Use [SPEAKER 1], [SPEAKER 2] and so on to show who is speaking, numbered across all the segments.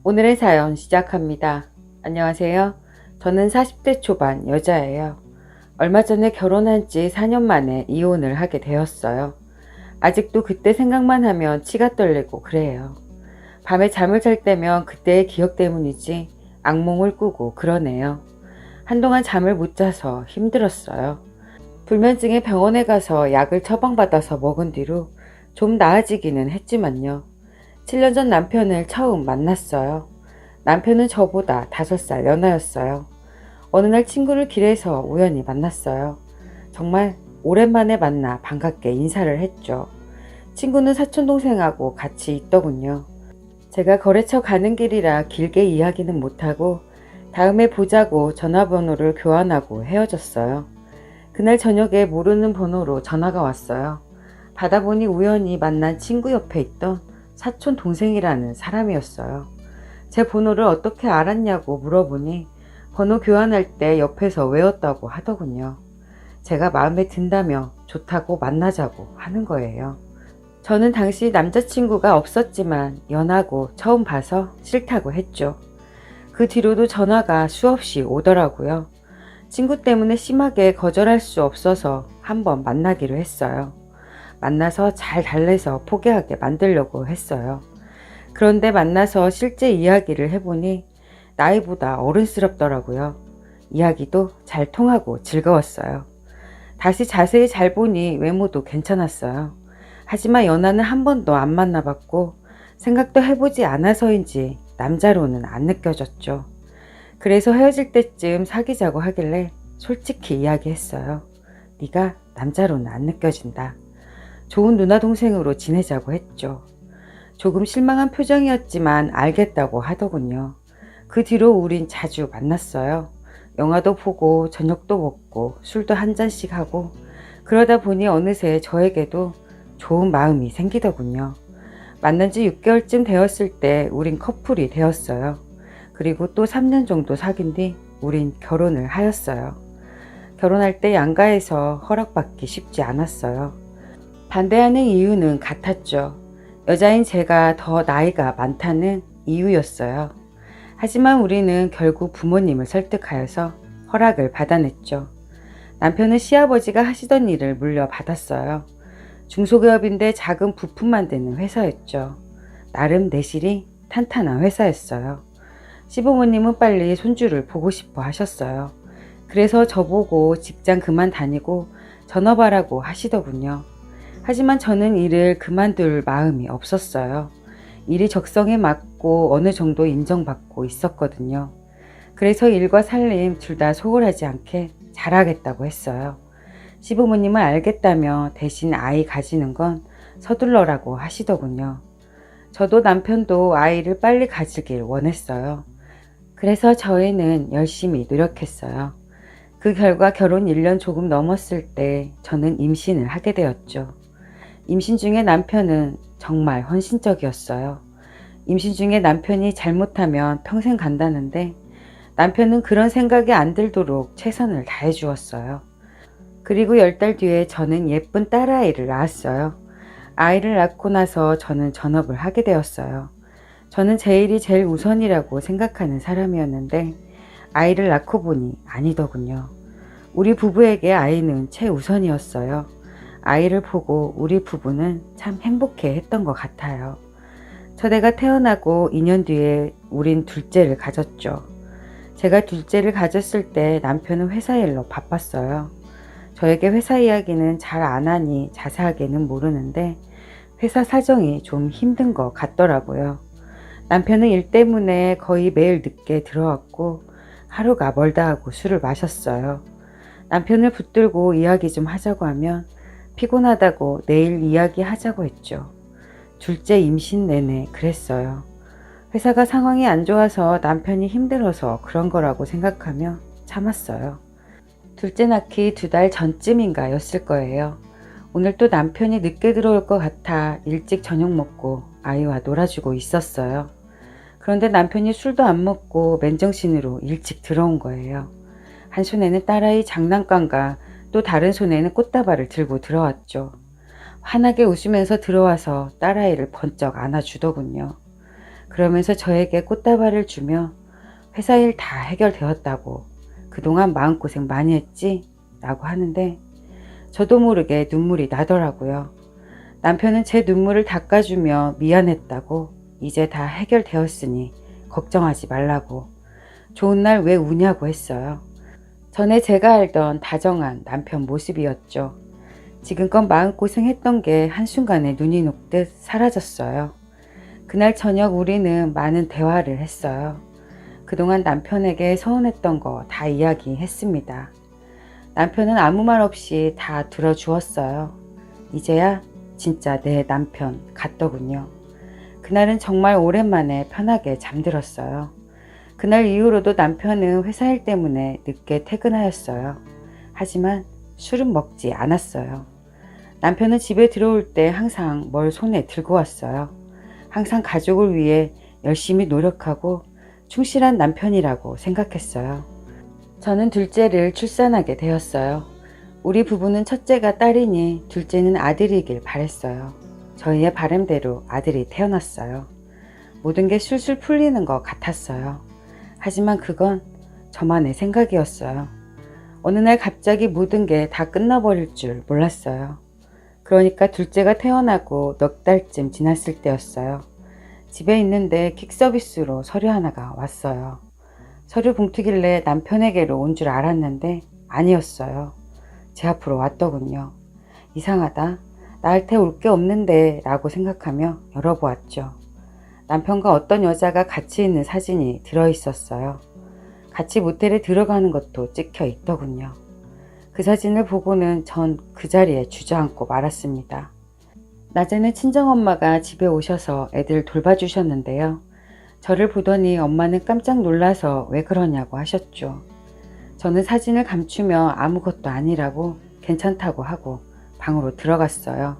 [SPEAKER 1] 오늘의 사연 시작합니다. 안녕하세요. 저는 40대 초반 여자예요. 얼마 전에 결혼한 지 4년 만에 이혼을 하게 되었어요. 아직도 그때 생각만 하면 치가 떨리고 그래요. 밤에 잠을 잘 때면 그때의 기억 때문이지 악몽을 꾸고 그러네요. 한동안 잠을 못 자서 힘들었어요. 불면증에 병원에 가서 약을 처방받아서 먹은 뒤로 좀 나아지기는 했지만요. 7년 전 남편을 처음 만났어요. 남편은 저보다 5살 연하였어요. 어느 날 친구를 길에서 우연히 만났어요. 정말 오랜만에 만나 반갑게 인사를 했죠. 친구는 사촌동생하고 같이 있더군요. 제가 거래처 가는 길이라 길게 이야기는 못하고 다음에 보자고 전화번호를 교환하고 헤어졌어요. 그날 저녁에 모르는 번호로 전화가 왔어요. 받아보니 우연히 만난 친구 옆에 있던 사촌 동생이라는 사람이었어요. 제 번호를 어떻게 알았냐고 물어보니 번호 교환할 때 옆에서 외웠다고 하더군요. 제가 마음에 든다며 좋다고 만나자고 하는 거예요. 저는 당시 남자친구가 없었지만 연하고 처음 봐서 싫다고 했죠. 그 뒤로도 전화가 수없이 오더라고요. 친구 때문에 심하게 거절할 수 없어서 한번 만나기로 했어요. 만나서 잘 달래서 포기하게 만들려고 했어요. 그런데 만나서 실제 이야기를 해보니 나이보다 어른스럽더라고요. 이야기도 잘 통하고 즐거웠어요. 다시 자세히 잘 보니 외모도 괜찮았어요. 하지만 연하는 한 번도 안 만나봤고 생각도 해보지 않아서인지 남자로는 안 느껴졌죠. 그래서 헤어질 때쯤 사귀자고 하길래 솔직히 이야기했어요. 네가 남자로는 안 느껴진다. 좋은 누나 동생으로 지내자고 했죠. 조금 실망한 표정이었지만 알겠다고 하더군요. 그 뒤로 우린 자주 만났어요. 영화도 보고 저녁도 먹고 술도 한 잔씩 하고 그러다 보니 어느새 저에게도 좋은 마음이 생기더군요. 만난 지 6개월쯤 되었을 때 우린 커플이 되었어요. 그리고 또 3년 정도 사귄 뒤 우린 결혼을 하였어요. 결혼할 때 양가에서 허락받기 쉽지 않았어요. 반대하는 이유는 같았죠. 여자인 제가 더 나이가 많다는 이유였어요. 하지만 우리는 결국 부모님을 설득하여서 허락을 받아냈죠. 남편은 시아버지가 하시던 일을 물려받았어요. 중소기업인데 작은 부품 만드는 회사였죠. 나름 내실이 탄탄한 회사였어요. 시부모님은 빨리 손주를 보고 싶어 하셨어요. 그래서 저보고 직장 그만 다니고 전업하라고 하시더군요. 하지만 저는 일을 그만둘 마음이 없었어요. 일이 적성에 맞고 어느 정도 인정받고 있었거든요. 그래서 일과 살림 둘 다 소홀하지 않게 잘하겠다고 했어요. 시부모님은 알겠다며 대신 아이 가지는 건 서둘러라고 하시더군요. 저도 남편도 아이를 빨리 가지길 원했어요. 그래서 저희는 열심히 노력했어요. 그 결과 결혼 1년 조금 넘었을 때 저는 임신을 하게 되었죠. 임신 중에 남편은 정말 헌신적이었어요. 임신 중에 남편이 잘못하면 평생 간다는데 남편은 그런 생각이 안 들도록 최선을 다해 주었어요. 그리고 10달 뒤에 저는 예쁜 딸아이를 낳았어요. 아이를 낳고 나서 저는 전업을 하게 되었어요. 저는 제 일이 제일 우선이라고 생각하는 사람이었는데 아이를 낳고 보니 아니더군요. 우리 부부에게 아이는 최우선이었어요. 아이를 보고 우리 부부는 참 행복해 했던 것 같아요. 저대가 태어나고 2년 뒤에 우린 둘째를 가졌죠. 제가 둘째를 가졌을 때 남편은 회사 일로 바빴어요. 저에게 회사 이야기는 잘 안 하니 자세하게는 모르는데 회사 사정이 좀 힘든 것 같더라고요. 남편은 일 때문에 거의 매일 늦게 들어왔고 하루가 멀다 하고 술을 마셨어요. 남편을 붙들고 이야기 좀 하자고 하면 피곤하다고 내일 이야기하자고 했죠. 둘째 임신 내내 그랬어요. 회사가 상황이 안 좋아서 남편이 힘들어서 그런 거라고 생각하며 참았어요. 둘째 낳기 2달 전쯤인가 였을 거예요. 오늘 또 남편이 늦게 들어올 것 같아 일찍 저녁 먹고 아이와 놀아주고 있었어요. 그런데 남편이 술도 안 먹고 맨정신으로 일찍 들어온 거예요. 한 손에는 딸아이 장난감과 또 다른 손에는 꽃다발을 들고 들어왔죠. 환하게 웃으면서 들어와서 딸아이를 번쩍 안아주더군요. 그러면서 저에게 꽃다발을 주며 회사 일 다 해결되었다고, 그동안 마음고생 많이 했지? 라고 하는데 저도 모르게 눈물이 나더라고요. 남편은 제 눈물을 닦아주며 미안했다고, 이제 다 해결되었으니 걱정하지 말라고, 좋은 날 왜 우냐고 했어요. 전에 제가 알던 다정한 남편 모습이었죠. 지금껏 마음고생했던 게 한순간에 눈이 녹듯 사라졌어요. 그날 저녁 우리는 많은 대화를 했어요. 그동안 남편에게 서운했던 거 다 이야기했습니다. 남편은 아무 말 없이 다 들어주었어요. 이제야 진짜 내 남편 같더군요. 그날은 정말 오랜만에 편하게 잠들었어요. 그날 이후로도 남편은 회사 일 때문에 늦게 퇴근하였어요. 하지만 술은 먹지 않았어요. 남편은 집에 들어올 때 항상 뭘 손에 들고 왔어요. 항상 가족을 위해 열심히 노력하고 충실한 남편이라고 생각했어요. 저는 둘째를 출산하게 되었어요. 우리 부부는 첫째가 딸이니 둘째는 아들이길 바랬어요. 저희의 바람대로 아들이 태어났어요. 모든 게 술술 풀리는 것 같았어요. 하지만 그건 저만의 생각이었어요. 어느 날 갑자기 모든 게 다 끝나버릴 줄 몰랐어요. 그러니까 둘째가 태어나고 넉 달쯤 지났을 때였어요. 집에 있는데 퀵서비스로 서류 하나가 왔어요. 서류 봉투길래 남편에게로 온 줄 알았는데 아니었어요. 제 앞으로 왔더군요. 이상하다. 나한테 올 게 없는데 라고 생각하며 열어보았죠. 남편과 어떤 여자가 같이 있는 사진이 들어있었어요. 같이 모텔에 들어가는 것도 찍혀 있더군요. 그 사진을 보고는 전 그 자리에 주저앉고 말았습니다. 낮에는 친정엄마가 집에 오셔서 애들 돌봐주셨는데요. 저를 보더니 엄마는 깜짝 놀라서 왜 그러냐고 하셨죠. 저는 사진을 감추며 아무것도 아니라고 괜찮다고 하고 방으로 들어갔어요.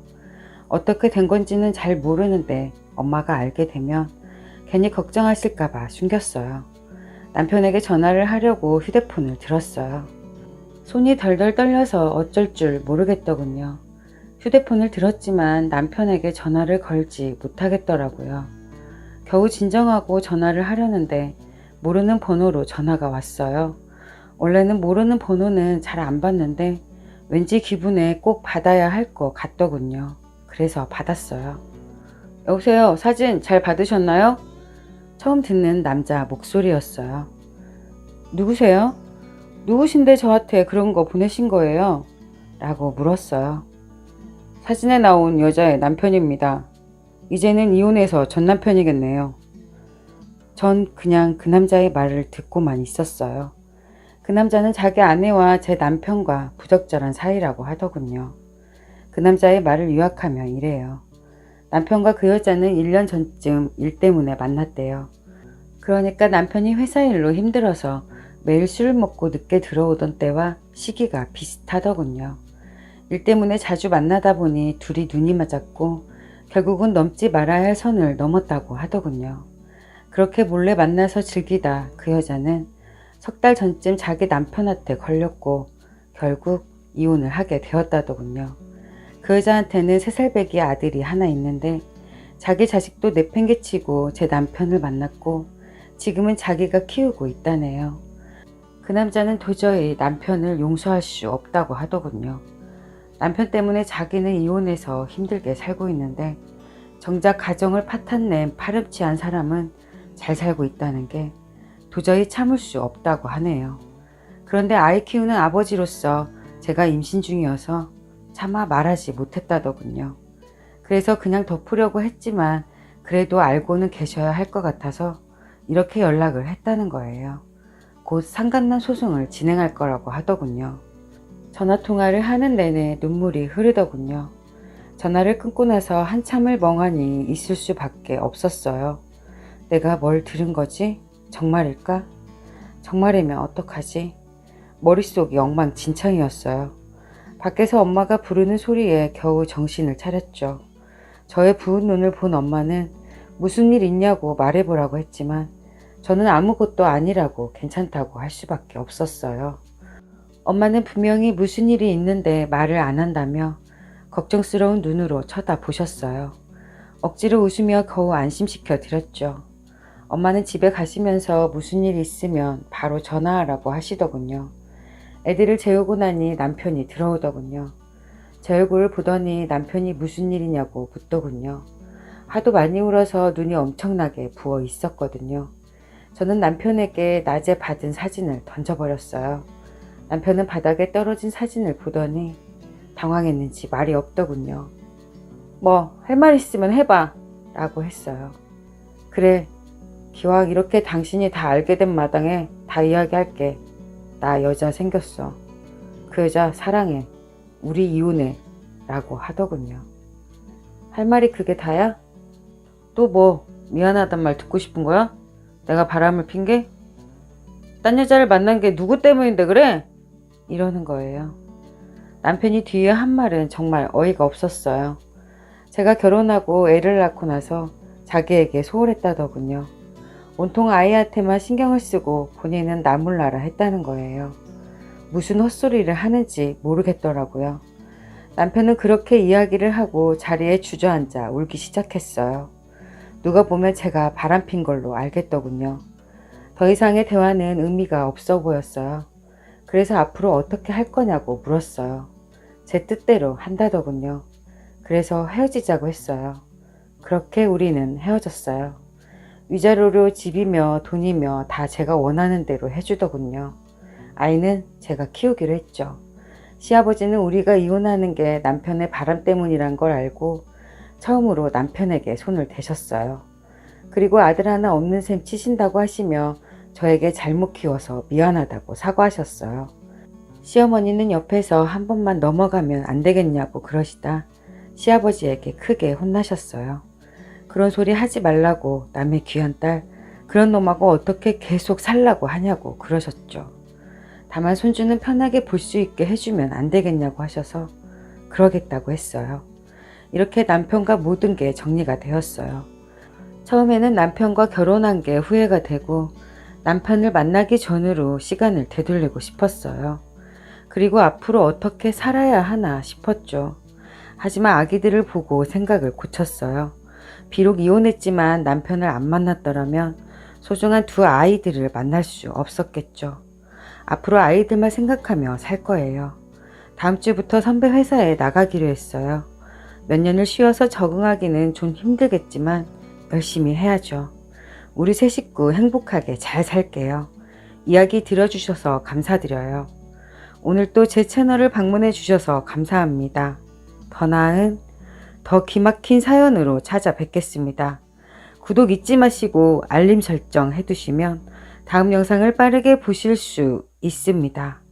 [SPEAKER 1] 어떻게 된 건지는 잘 모르는데 엄마가 알게 되면 괜히 걱정하실까봐 숨겼어요. 남편에게 전화를 하려고 휴대폰을 들었어요. 손이 덜덜 떨려서 어쩔 줄 모르겠더군요. 휴대폰을 들었지만 남편에게 전화를 걸지 못하겠더라고요. 겨우 진정하고 전화를 하려는데 모르는 번호로 전화가 왔어요. 원래는 모르는 번호는 잘 안 받는데 왠지 기분에 꼭 받아야 할 것 같더군요. 그래서 받았어요. 여보세요, 사진 잘 받으셨나요? 처음 듣는 남자 목소리였어요. 누구세요? 누구신데 저한테 그런 거 보내신 거예요? 라고 물었어요. 사진에 나온 여자의 남편입니다. 이제는 이혼해서 전 남편이겠네요. 전 그냥 그 남자의 말을 듣고만 있었어요. 그 남자는 자기 아내와 제 남편과 부적절한 사이라고 하더군요. 그 남자의 말을 요약하면 이래요. 남편과 그 여자는 1년 전쯤 일 때문에 만났대요. 그러니까 남편이 회사 일로 힘들어서 매일 술을 먹고 늦게 들어오던 때와 시기가 비슷하더군요. 일 때문에 자주 만나다 보니 둘이 눈이 맞았고 결국은 넘지 말아야 할 선을 넘었다고 하더군요. 그렇게 몰래 만나서 즐기다 그 여자는 석 달 전쯤 자기 남편한테 걸렸고 결국 이혼을 하게 되었다더군요. 그 여자한테는 3살배기 아들이 하나 있는데 자기 자식도 내팽개치고 제 남편을 만났고 지금은 자기가 키우고 있다네요. 그 남자는 도저히 남편을 용서할 수 없다고 하더군요. 남편 때문에 자기는 이혼해서 힘들게 살고 있는데 정작 가정을 파탄낸 파렴치한 사람은 잘 살고 있다는 게 도저히 참을 수 없다고 하네요. 그런데 아이 키우는 아버지로서 제가 임신 중이어서 차마 말하지 못했다더군요. 그래서 그냥 덮으려고 했지만 그래도 알고는 계셔야 할 것 같아서 이렇게 연락을 했다는 거예요. 곧 상간난 소송을 진행할 거라고 하더군요. 전화통화를 하는 내내 눈물이 흐르더군요. 전화를 끊고 나서 한참을 멍하니 있을 수밖에 없었어요. 내가 뭘 들은 거지? 정말일까? 정말이면 어떡하지? 머릿속이 엉망진창이었어요. 밖에서 엄마가 부르는 소리에 겨우 정신을 차렸죠. 저의 부은 눈을 본 엄마는 무슨 일 있냐고 말해보라고 했지만 저는 아무것도 아니라고 괜찮다고 할 수밖에 없었어요. 엄마는 분명히 무슨 일이 있는데 말을 안 한다며 걱정스러운 눈으로 쳐다보셨어요. 억지로 웃으며 겨우 안심시켜 드렸죠. 엄마는 집에 가시면서 무슨 일 있으면 바로 전화하라고 하시더군요. 애들을 재우고 나니 남편이 들어오더군요. 제 얼굴을 보더니 남편이 무슨 일이냐고 묻더군요. 하도 많이 울어서 눈이 엄청나게 부어 있었거든요. 저는 남편에게 낮에 받은 사진을 던져버렸어요. 남편은 바닥에 떨어진 사진을 보더니 당황했는지 말이 없더군요. 뭐 할 말 있으면 해봐 라고 했어요. 그래, 기왕 이렇게 당신이 다 알게 된 마당에 다 이야기할게. 나 여자 생겼어. 그 여자 사랑해. 우리 이혼해 라고 하더군요. 할 말이 그게 다야? 또 뭐 미안하단 말 듣고 싶은 거야? 내가 바람을 핀 게? 딴 여자를 만난 게 누구 때문인데 그래? 이러는 거예요. 남편이 뒤에 한 말은 정말 어이가 없었어요. 제가 결혼하고 애를 낳고 나서 자기에게 소홀했다더군요. 온통 아이한테만 신경을 쓰고 본인은 나몰라라 했다는 거예요. 무슨 헛소리를 하는지 모르겠더라고요. 남편은 그렇게 이야기를 하고 자리에 주저앉아 울기 시작했어요. 누가 보면 제가 바람핀 걸로 알겠더군요. 더 이상의 대화는 의미가 없어 보였어요. 그래서 앞으로 어떻게 할 거냐고 물었어요. 제 뜻대로 한다더군요. 그래서 헤어지자고 했어요. 그렇게 우리는 헤어졌어요. 위자료로 집이며 돈이며 다 제가 원하는 대로 해주더군요. 아이는 제가 키우기로 했죠. 시아버지는 우리가 이혼하는 게 남편의 바람 때문이란 걸 알고 처음으로 남편에게 손을 대셨어요. 그리고 아들 하나 없는 셈 치신다고 하시며 저에게 잘못 키워서 미안하다고 사과하셨어요. 시어머니는 옆에서 한 번만 넘어가면 안 되겠냐고 그러시다 시아버지에게 크게 혼나셨어요. 그런 소리 하지 말라고 남의 귀한 딸, 그런 놈하고 어떻게 계속 살라고 하냐고 그러셨죠. 다만 손주는 편하게 볼 수 있게 해주면 안 되겠냐고 하셔서 그러겠다고 했어요. 이렇게 남편과 모든 게 정리가 되었어요. 처음에는 남편과 결혼한 게 후회가 되고 남편을 만나기 전으로 시간을 되돌리고 싶었어요. 그리고 앞으로 어떻게 살아야 하나 싶었죠. 하지만 아기들을 보고 생각을 고쳤어요. 비록 이혼했지만 남편을 안 만났더라면 소중한 두 아이들을 만날 수 없었겠죠. 앞으로 아이들만 생각하며 살 거예요. 다음 주부터 선배 회사에 나가기로 했어요. 몇 년을 쉬어서 적응하기는 좀 힘들겠지만 열심히 해야죠. 우리 세 식구 행복하게 잘 살게요. 이야기 들어주셔서 감사드려요. 오늘 또 제 채널을 방문해 주셔서 감사합니다. 더 나은, 더 기막힌 사연으로 찾아뵙겠습니다. 구독 잊지 마시고 알림 설정 해두시면 다음 영상을 빠르게 보실 수 있습니다.